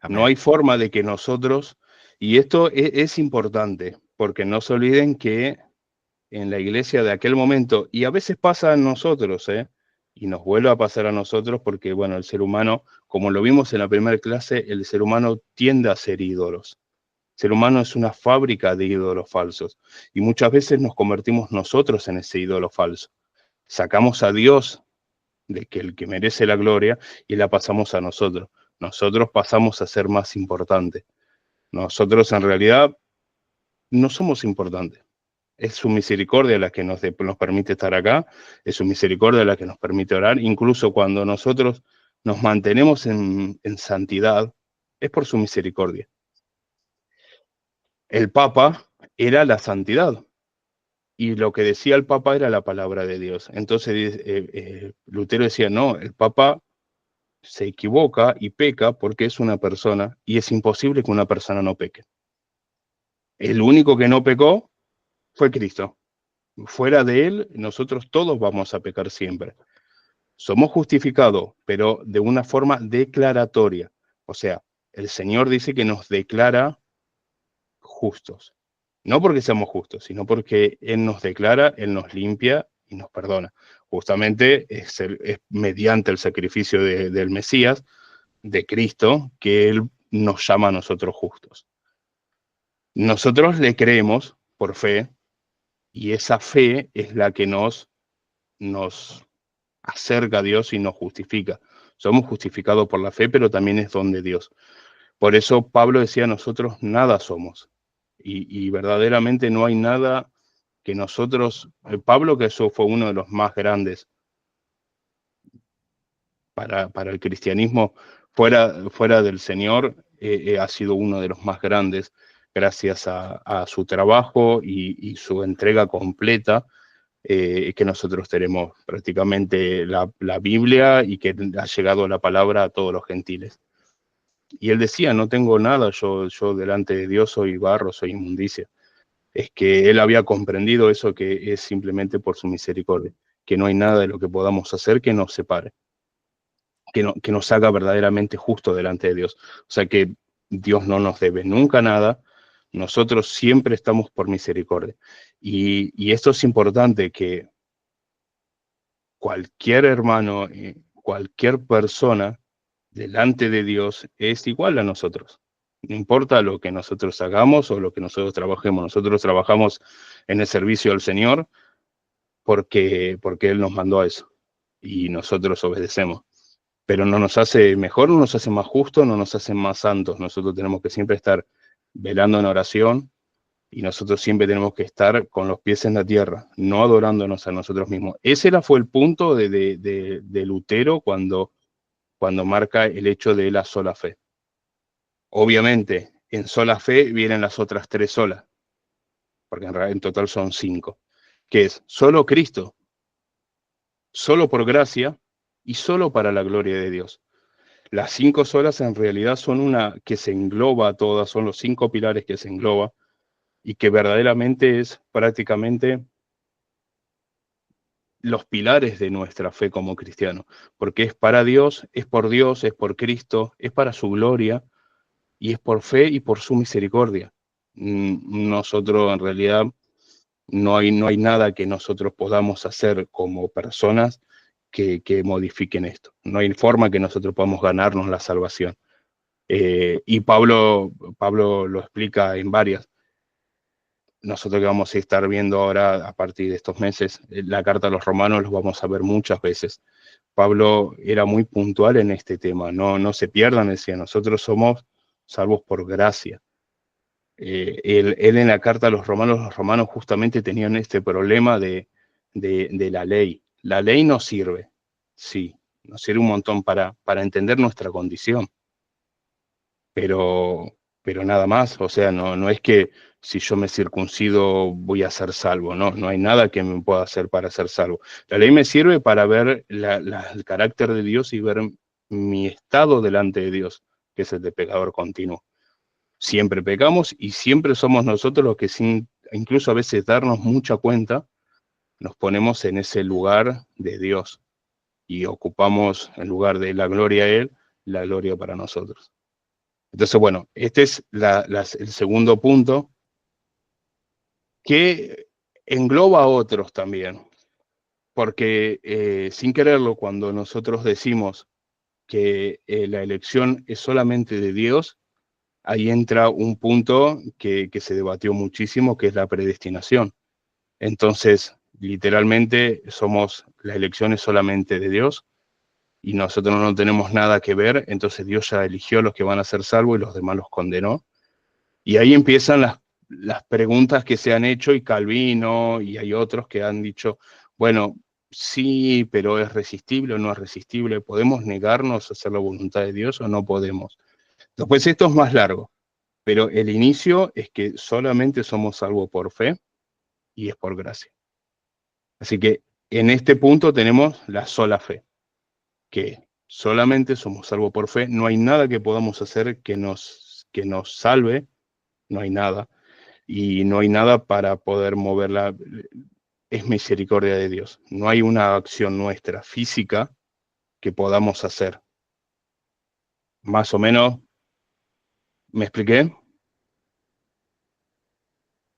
Amén. No hay forma de que nosotros, y esto es importante, porque no se olviden que en la iglesia de aquel momento, y a veces pasa a nosotros, y nos vuelve a pasar a nosotros, porque bueno, el ser humano, como lo vimos en la primera clase, el ser humano tiende a ser ídolos. El ser humano es una fábrica de ídolos falsos, y muchas veces nos convertimos nosotros en ese ídolo falso. Sacamos a Dios de que el que merece la gloria y la pasamos a nosotros. Nosotros pasamos a ser más importantes. Nosotros en realidad no somos importantes. Es su misericordia la que nos permite estar acá, es su misericordia la que nos permite orar. Incluso cuando nosotros nos mantenemos en santidad, es por su misericordia. El Papa era la santidad, y lo que decía el Papa era la palabra de Dios. Entonces Lutero decía, no, el Papa se equivoca y peca porque es una persona, y es imposible que una persona no peque. El único que no pecó fue Cristo. Fuera de Él, nosotros todos vamos a pecar siempre. Somos justificados, pero de una forma declaratoria. O sea, el Señor dice que nos declara justos. No porque seamos justos, sino porque Él nos declara, Él nos limpia y nos perdona. Justamente es mediante el sacrificio del Mesías, de Cristo, que Él nos llama a nosotros justos. Nosotros le creemos por fe, y esa fe es la que nos acerca a Dios y nos justifica. Somos justificados por la fe, pero también es don de Dios. Por eso Pablo decía, nosotros nada somos. Y verdaderamente no hay nada que nosotros... Pablo, que eso fue uno de los más grandes para el cristianismo, fuera del Señor, ha sido uno de los más grandes gracias a su trabajo y su entrega completa, que nosotros tenemos prácticamente la Biblia y que ha llegado la palabra a todos los gentiles. Y él decía, no tengo nada, yo delante de Dios soy barro, soy inmundicia. Es que él había comprendido eso, que es simplemente por su misericordia, que no hay nada de lo que podamos hacer que nos separe, que nos haga verdaderamente justo delante de Dios. O sea que Dios no nos debe nunca nada, nosotros siempre estamos por misericordia. Y esto es importante, que cualquier hermano, cualquier persona delante de Dios es igual a nosotros. No importa lo que nosotros hagamos o lo que nosotros trabajemos. Nosotros trabajamos en el servicio al Señor porque Él nos mandó a eso y nosotros obedecemos. Pero no nos hace mejor, no nos hace más justos, no nos hace más santos. Nosotros tenemos que siempre estar velando en oración, y nosotros siempre tenemos que estar con los pies en la tierra, no adorándonos a nosotros mismos. Ese fue el punto de Lutero cuando marca el hecho de la sola fe. Obviamente, en sola fe vienen las otras tres solas, porque en total son 5, que es solo Cristo, solo por gracia y solo para la gloria de Dios. Las 5 solas en realidad son una que se engloba a todas, son los 5 pilares que se engloba, y que verdaderamente es prácticamente los pilares de nuestra fe como cristianos, porque es para Dios, es por Cristo, es para su gloria, y es por fe y por su misericordia. nosotros en realidad no hay nada que nosotros podamos hacer como personas que modifiquen esto. No hay forma que nosotros podamos ganarnos la salvación. Y Pablo lo explica en varias. Nosotros que vamos a estar viendo ahora a partir de estos meses, la carta a los romanos los vamos a ver muchas veces. Pablo era muy puntual en este tema, no se pierdan, decía, nosotros somos salvos por gracia. Él en la carta a los romanos justamente tenían este problema de la ley. La ley nos sirve, sí, nos sirve un montón para entender nuestra condición, pero nada más. O sea, no es que si yo me circuncido voy a ser salvo, no hay nada que me pueda hacer para ser salvo. La ley me sirve para ver el carácter de Dios y ver mi estado delante de Dios, que es el de pecador continuo. Siempre pecamos y siempre somos nosotros los que, sin incluso a veces darnos mucha cuenta, nos ponemos en ese lugar de Dios y ocupamos en lugar de la gloria a Él, la gloria para nosotros. Entonces, bueno, este es el segundo punto, que engloba a otros también, porque sin quererlo, cuando nosotros decimos que la elección es solamente de Dios, ahí entra un punto que se debatió muchísimo, que es la predestinación. Entonces, literalmente, la elección es solamente de Dios y nosotros no tenemos nada que ver. Entonces Dios ya eligió a los que van a ser salvos y los demás los condenó. Y ahí empiezan las preguntas que se han hecho, y Calvino y hay otros que han dicho, bueno, sí, pero ¿es resistible o no es resistible? ¿Podemos negarnos a hacer la voluntad de Dios o no podemos? Después esto es más largo, pero el inicio es que solamente somos salvos por fe y es por gracia. Así que en este punto tenemos la sola fe, que solamente somos salvos por fe, no hay nada que podamos hacer que nos salve, no hay nada, y no hay nada para poder moverla, es misericordia de Dios, no hay una acción nuestra física que podamos hacer. Más o menos, ¿me expliqué?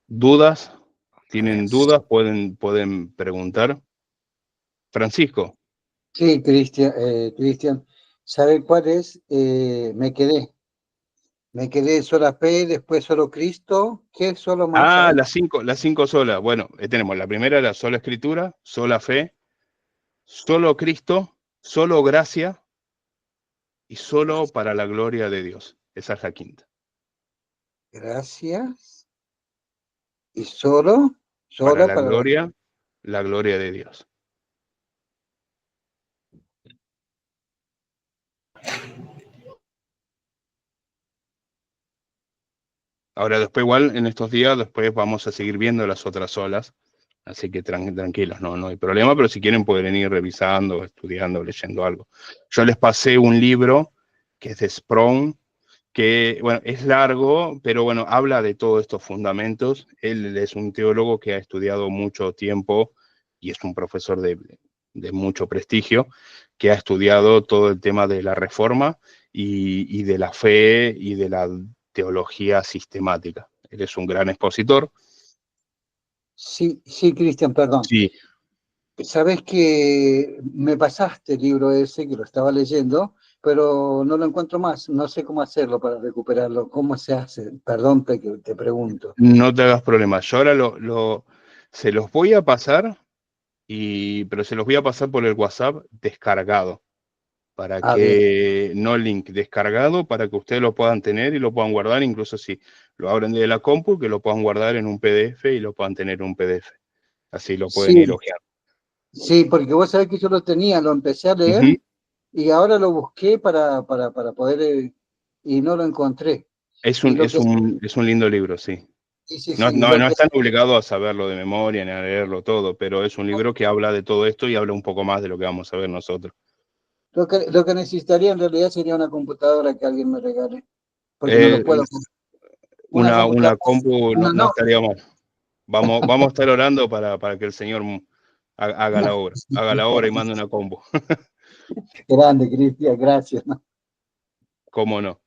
¿Dudas? ¿Tienen dudas? Pueden preguntar. Francisco. Sí, Cristian, ¿sabe cuál es? Me quedé sola fe, después solo Cristo. ¿Qué es solo más? Ah, ¿Sabes? las cinco solas. Bueno, tenemos la primera, la sola escritura, sola fe, solo Cristo, solo gracia y solo para la gloria de Dios. Esa es la quinta. Gracias. Y solo Para la para gloria de Dios. Ahora, después igual, en estos días, después vamos a seguir viendo las otras solas, así que tranquilos, no hay problema, pero si quieren pueden ir revisando, estudiando, leyendo algo. Yo les pasé un libro que es de Sprong, que, bueno, es largo, pero bueno, habla de todos estos fundamentos. Él es un teólogo que ha estudiado mucho tiempo y es un profesor de mucho prestigio, que ha estudiado todo el tema de la Reforma y de la fe y de la teología sistemática. Él es un gran expositor. Sí, Cristian, perdón. Sí. Sabes que me pasaste el libro ese, que lo estaba leyendo, pero no lo encuentro más. No sé cómo hacerlo para recuperarlo. ¿Cómo se hace? Perdón, te pregunto. No te hagas problemas. Yo ahora se los voy a pasar, pero se los voy a pasar por el WhatsApp descargado, para Bien. que, no link, descargado, para que ustedes lo puedan tener y lo puedan guardar, incluso si lo abren de la compu, que lo puedan guardar en un PDF y lo puedan tener en un PDF. Así lo pueden ir hojeando. Sí, porque vos sabés que yo lo tenía, lo empecé a leer y ahora lo busqué para poder y no lo encontré. Es un lindo libro, sí. No están obligados a saberlo de memoria ni a leerlo todo, pero es un libro que habla de todo esto y habla un poco más de lo que vamos a ver nosotros. Lo que necesitaría en realidad sería una computadora que alguien me regale, porque no lo puedo. Una compu no no. estaría mal. Vamos a estar orando para que el Señor haga la obra y mande una compu. Grande, Cristian, gracias. ¿Cómo no?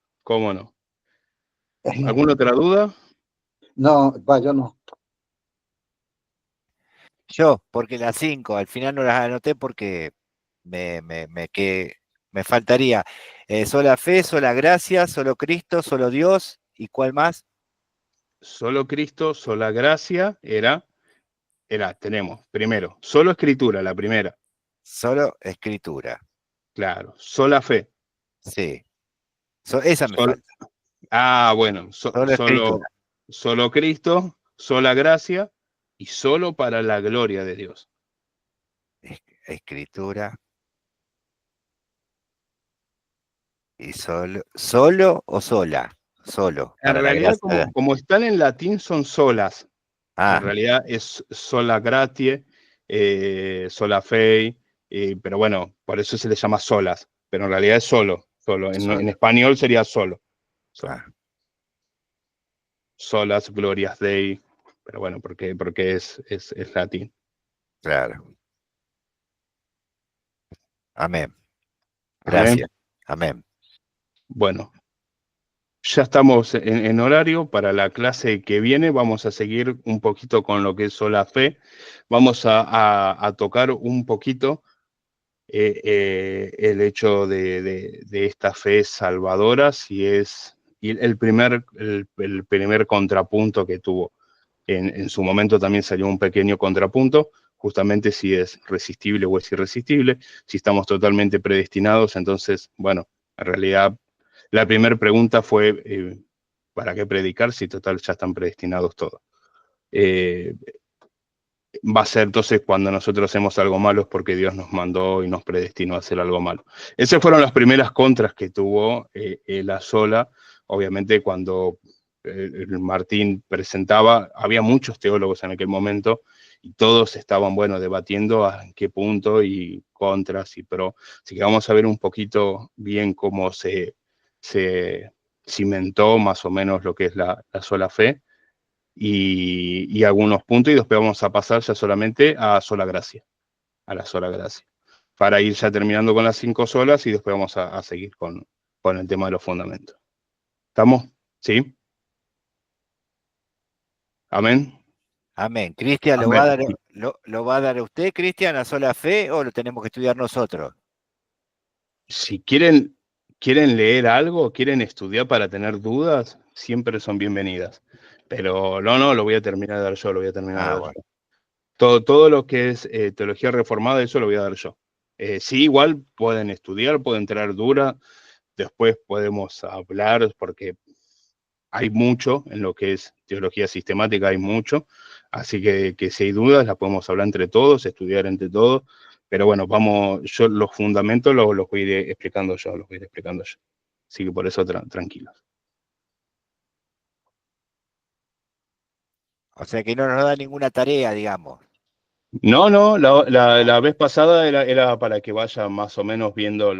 ¿Alguna otra duda? No, yo no. Yo, porque las 5, al final no las anoté porque me faltaría. Sola fe, sola gracia, solo Cristo, solo Dios, ¿y cuál más? Solo Cristo, sola gracia, tenemos, primero, solo escritura, la primera. Solo escritura. Claro, sola fe. Sí. Esa me falta. Bueno, Solo escritura. solo Cristo, sola gracia y solo para la gloria de Dios. Escritura. Y solo o sola. Solo. En Para la realidad, gracia. como están en latín, son solas. En Ah, realidad es sola gratia, sola fei, pero bueno, por eso se le llama solas. Pero en realidad es solo. En solo. español sería solo. Ah, Solas, glorias dei. Pero bueno, porque es latín. claro. Amén. Amén. Gracias. Amén. Bueno, ya estamos en horario. Para la clase que viene vamos a seguir un poquito con lo que es sola fe. Vamos a tocar un poquito el hecho de esta fe salvadora, si es el primer contrapunto que tuvo. En su momento también salió un pequeño contrapunto, justamente si es resistible o es irresistible, si estamos totalmente predestinados. Entonces, bueno, en realidad la primera pregunta fue, ¿para qué predicar si total ya están predestinados todos? Va a ser entonces cuando nosotros hacemos algo malo es porque Dios nos mandó y nos predestinó a hacer algo malo. Esas fueron las primeras contras que tuvo la sola. Obviamente cuando Martín presentaba, había muchos teólogos en aquel momento y todos estaban, bueno, debatiendo a en qué punto y contras y pro. Así que vamos a ver un poquito bien cómo se cimentó más o menos lo que es la sola fe. Y algunos puntos, y después vamos a pasar ya solamente a sola gracia, a la sola gracia, para ir ya terminando con las 5 solas y después vamos a seguir con el tema de los fundamentos. ¿Estamos? ¿Sí? ¿Amén? Amén. Cristian, Amén. ¿lo va a dar usted, Cristian, a sola fe o lo tenemos que estudiar nosotros? Si quieren leer algo, quieren estudiar para tener dudas, siempre son bienvenidas. Pero no, lo voy a terminar de dar yo, lo voy a terminar de dar Bueno. yo. Todo lo que es teología reformada, eso lo voy a dar yo. Sí, igual pueden estudiar, pueden tener dudas, después podemos hablar, porque hay mucho en lo que es teología sistemática, hay mucho, así que si hay dudas las podemos hablar entre todos, estudiar entre todos, pero bueno, yo los fundamentos los voy a ir explicando yo, así que por eso tranquilos. O sea que no nos da ninguna tarea, digamos. No, la vez pasada era para que vayan más o menos viendo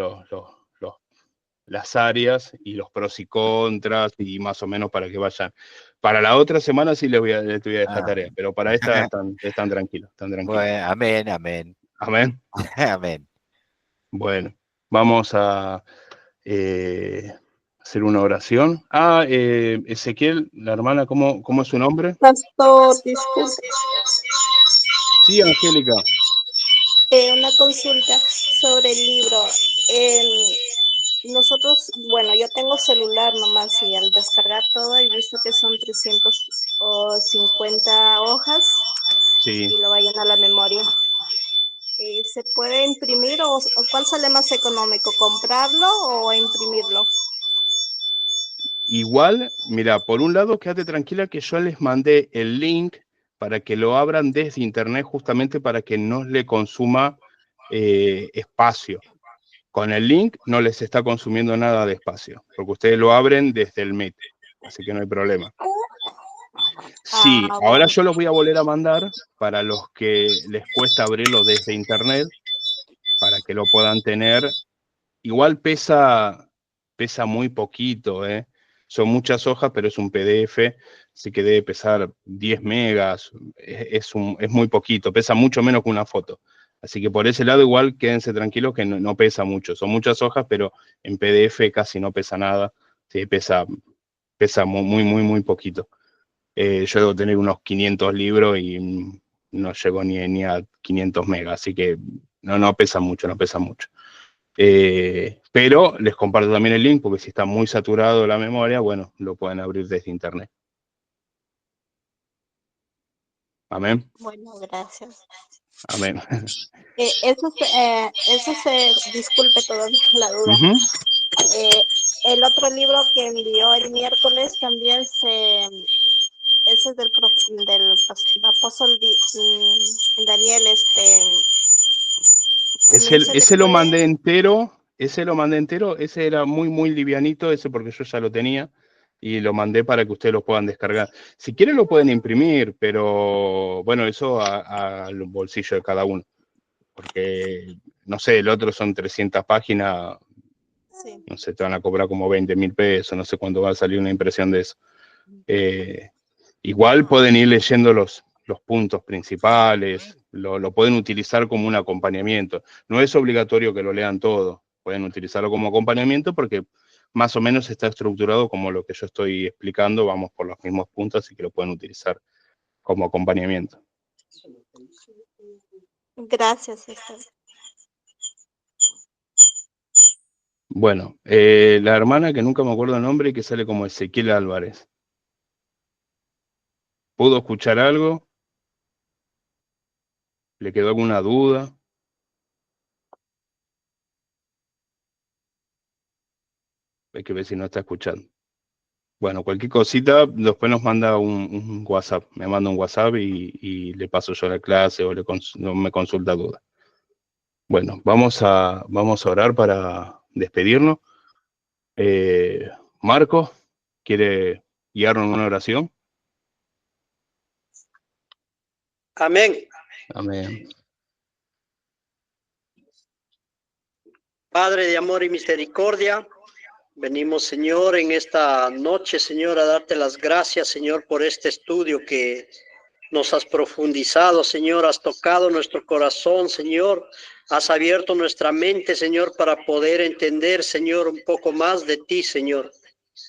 las áreas y los pros y contras, y más o menos para que vayan. Para la otra semana sí les voy a dejar tarea, pero para esta están tranquilos, Bueno, amén, amén. Amén. Amén. Bueno, vamos a hacer una oración. Ezequiel, la hermana, ¿cómo es su nombre? Pastor, disculpe, Sí, Angélica. una consulta sobre el libro. Nosotros, bueno, yo tengo celular nomás y al descargar todo he visto que son 350 hojas Sí. y lo vayan a la memoria. ¿Se puede imprimir o cuál sale más económico, comprarlo o imprimirlo? Igual, mira, por un lado, quédate tranquila que yo les mandé el link para que lo abran desde internet, justamente para que no le consuma espacio. Con el link no les está consumiendo nada de espacio, porque ustedes lo abren desde el Meet, así que no hay problema. Sí, ahora yo los voy a volver a mandar para los que les cuesta abrirlo desde internet, para que lo puedan tener. Igual pesa muy poquito, ¿eh? Son muchas hojas, pero es un PDF, así que debe pesar 10 megas, es muy poquito, pesa mucho menos que una foto. Así que por ese lado igual quédense tranquilos que no pesa mucho. Son muchas hojas, pero en PDF casi no pesa nada. Sí, pesa muy poquito. Yo debo tener unos 500 libros y no llego ni a 500 megas, así que no pesa mucho, no pesa mucho. Pero les comparto también el link, porque si está muy saturado la memoria, bueno, lo pueden abrir desde internet. Amén. Bueno, gracias. Amén. Disculpe todavía la duda. El otro libro que envió el miércoles también ese es del apóstol Daniel, Ese lo mandé entero, ese era muy livianito, ese porque yo ya lo tenía, y lo mandé para que ustedes lo puedan descargar. Si quieren lo pueden imprimir, pero bueno, eso al bolsillo de cada uno, porque, no sé, el otro son 300 páginas, sí. No sé, te van a cobrar como 20.000 pesos, no sé cuánto va a salir una impresión de eso. Igual pueden ir leyendo los puntos principales, lo pueden utilizar como un acompañamiento. No es obligatorio que lo lean todo, pueden utilizarlo como acompañamiento porque más o menos está estructurado como lo que yo estoy explicando, vamos por los mismos puntos, así que lo pueden utilizar como acompañamiento. Gracias, César. Bueno, la hermana que nunca me acuerdo el nombre y que sale como Ezequiel Álvarez. ¿Pudo escuchar algo? ¿Le quedó alguna duda? Hay que ver si no está escuchando. Bueno, cualquier cosita, después nos manda un WhatsApp. Me manda un WhatsApp y le paso yo la clase o me consulta duda. Bueno, vamos a orar para despedirnos. Marco, ¿quiere guiarnos en una oración? Amén. Amén. Padre de amor y misericordia, venimos, Señor, en esta noche, Señor, a darte las gracias, Señor, por este estudio que nos has profundizado, Señor, has tocado nuestro corazón, Señor, has abierto nuestra mente, Señor, para poder entender, Señor, un poco más de ti, Señor.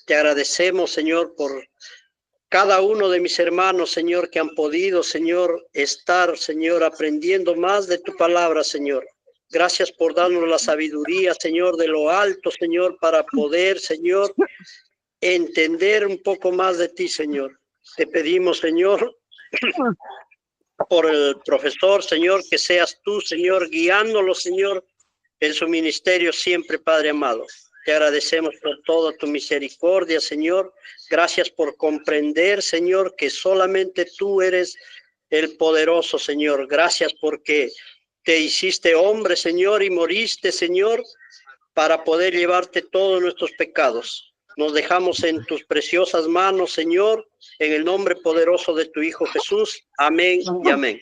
Te agradecemos, Señor, por cada uno de mis hermanos, Señor, que han podido, Señor, estar, Señor, aprendiendo más de tu palabra, Señor. Gracias por darnos la sabiduría, Señor, de lo alto, Señor, para poder, Señor, entender un poco más de ti, Señor. Te pedimos, Señor, por el profesor, Señor, que seas tú, Señor, guiándolo, Señor, en su ministerio siempre, Padre amado. Te agradecemos por toda tu misericordia, Señor. Gracias por comprender, Señor, que solamente tú eres el poderoso, Señor. Gracias porque te hiciste hombre, Señor, y moriste, Señor, para poder llevarte todos nuestros pecados. Nos dejamos en tus preciosas manos, Señor, en el nombre poderoso de tu Hijo Jesús. Amén y amén.